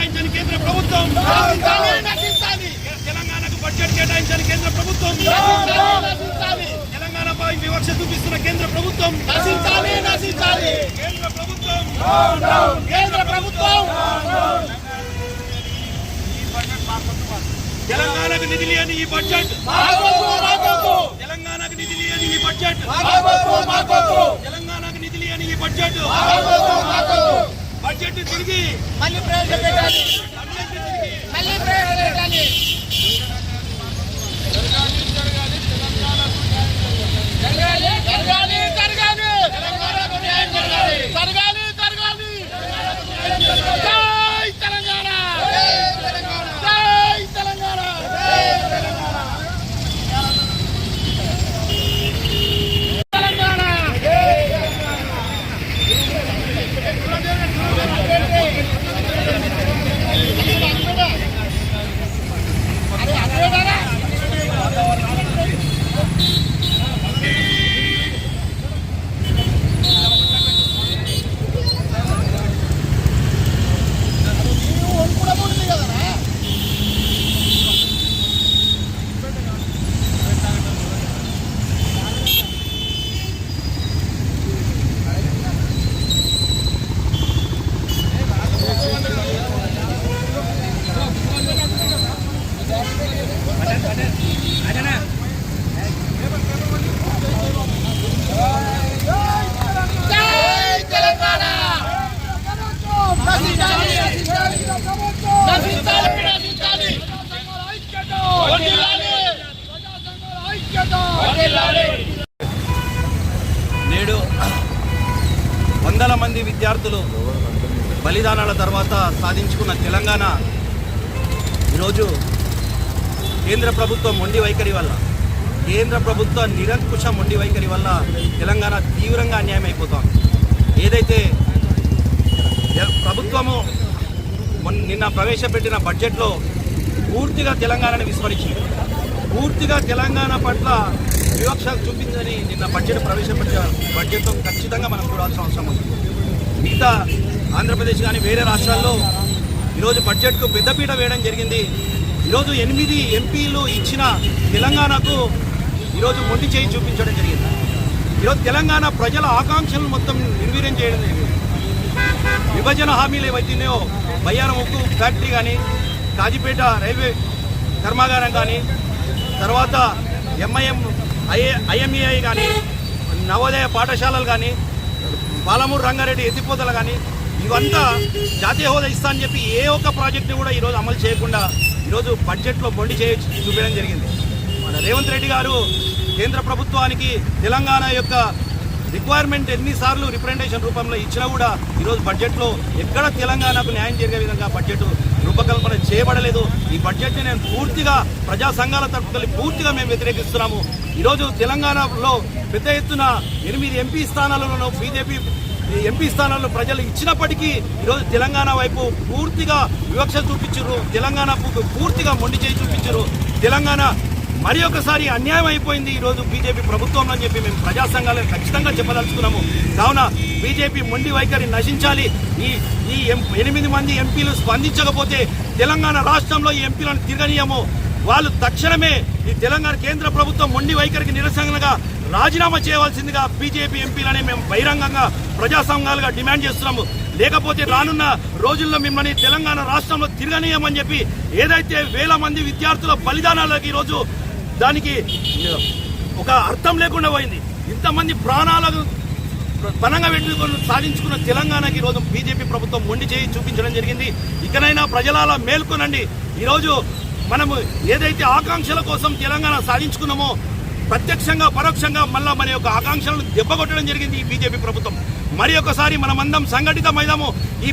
కేటాయించని కేంద్ర ప్రభుత్వం తెలంగాణకు బడ్జెట్ కేటాయించని కేంద్ర ప్రభుత్వం తెలంగాణపై వివక్ష చూపిస్తున్న కేంద్ర ప్రభుత్వం కేంద్ర ప్రభుత్వం తెలంగాణకు నిధులు అని ఈ బడ్జెట్ తెలంగాణకు నిధులు అని ఈ బడ్జెట్ తెలంగాణకు నిధులు అని ఈ బడ్జెట్ బడ్జెట్ తిరిగి మళ్ళీ ప్రవేశపెట్టాలి నేడు వందల మంది విద్యార్థులు బలిదానాల తర్వాత సాధించుకున్న తెలంగాణ ఈరోజు కేంద్ర ప్రభుత్వం మొండి వైఖరి వల్ల కేంద్ర ప్రభుత్వ నిరంకుశ మొండి వైఖరి వల్ల తెలంగాణ తీవ్రంగా అన్యాయం అయిపోతోంది. ఏదైతే ప్రభుత్వము నిన్న ప్రవేశపెట్టిన బడ్జెట్లో పూర్తిగా తెలంగాణని విస్మరించింది, పూర్తిగా తెలంగాణ పట్ల వివక్ష చూపిందని నిన్న బడ్జెట్ ప్రవేశపెట్టిన బడ్జెట్తో ఖచ్చితంగా మనం చూడాల్సిన అవసరం ఉంది. మిగతా ఆంధ్రప్రదేశ్ కానీ వేరే రాష్ట్రాల్లో ఈరోజు బడ్జెట్కు పెద్దపీట వేయడం జరిగింది. ఈరోజు 8 ఎంపీలు ఇచ్చిన తెలంగాణకు ఈరోజు మొండి చేయి చూపించడం జరిగింది. ఈరోజు తెలంగాణ ప్రజల ఆకాంక్షలను మొత్తం నిర్వీర్యం చేయడం జరిగింది. విభజన హామీలు ఏవైతున్నాయో బయ్యారం ఉక్కు ఫ్యాక్టరీ కానీ, కాజీపేట రైల్వే కర్మాగారం కానీ, తర్వాత ఐఎంఈఐ కానీ, నవోదయ పాఠశాలలు కానీ, పాలమూరు రంగారెడ్డి ఎత్తిపోతలు కానీ, ఇవంతా జాతీయ హోదా ఇస్తా అని చెప్పి ఏ ఒక్క ప్రాజెక్టు కూడా ఈరోజు అమలు చేయకుండా ఈరోజు బడ్జెట్లో మొండి చేయి చూపించడం జరిగింది. మన రేవంత్ రెడ్డి గారు కేంద్ర ప్రభుత్వానికి తెలంగాణ యొక్క రిక్వైర్మెంట్ ఎన్నిసార్లు రిప్రజెంటేషన్ రూపంలో ఇచ్చినా కూడా ఈరోజు బడ్జెట్లో ఎక్కడ తెలంగాణకు న్యాయం జరిగే విధంగా బడ్జెట్ రూపకల్పన చేయబడలేదు. ఈ బడ్జెట్ని నేను పూర్తిగా ప్రజా సంఘాల తరఫున పూర్తిగా మేము వ్యతిరేకిస్తున్నాము. ఈరోజు తెలంగాణలో పెద్ద ఎత్తున 8 ఎంపీ స్థానాలలో బీజేపీ ఎంపీ స్థానాల్లో ప్రజలు ఇచ్చినప్పటికీ ఈరోజు తెలంగాణ వైపు పూర్తిగా వివక్ష చూపించారు, తెలంగాణకు పూర్తిగా మొండి చేయి చూపించారు. తెలంగాణ మరి ఒకసారి అన్యాయం అయిపోయింది ఈరోజు బీజేపీ ప్రభుత్వంలో అని చెప్పి మేము ప్రజా సంఘాలను ఖచ్చితంగా చెప్పదలుచుకున్నాము. కావున బీజేపీ మొండి వైఖరి నశించాలి. ఈ 8 మంది ఎంపీలు స్పందించకపోతే తెలంగాణ రాష్ట్రంలో ఈ ఎంపీలను తిరగనీయము. వాళ్ళు తక్షణమే ఈ తెలంగాణ కేంద్ర ప్రభుత్వం మొండి వైఖరికి నిరసనగా రాజీనామా చేయవలసిందిగా బీజేపీ ఎంపీలనే మేము బహిరంగంగా ప్రజా సంఘాలుగా డిమాండ్ చేస్తున్నాము. లేకపోతే రానున్న రోజుల్లో మిమ్మల్ని తెలంగాణ రాష్ట్రంలో తిరగనీయమని చెప్పి ఏదైతే వేల మంది విద్యార్థుల బలిదానాలకి ఈరోజు దానికి ఒక అర్థం లేకుండా పోయింది. ఇంతమంది ప్రాణాలకు పనంగా పెట్టుకుని సాధించుకున్న తెలంగాణకి ఈరోజు బీజేపీ ప్రభుత్వం మొండి చేయి చూపించడం జరిగింది. ఇకనైనా ప్రజల మేల్కొనండి. ఈరోజు మనము ఏదైతే ఆకాంక్షల కోసం తెలంగాణ సాధించుకున్నామో ప్రత్యక్షంగా పరోక్షంగా మళ్ళా మన యొక్క ఆకాంక్షలను దెబ్బకొట్టడం జరిగింది ఈ బీజేపీ ప్రభుత్వం. మరి ఒకసారి మనమందరం సంఘటితమైదాము. ఈ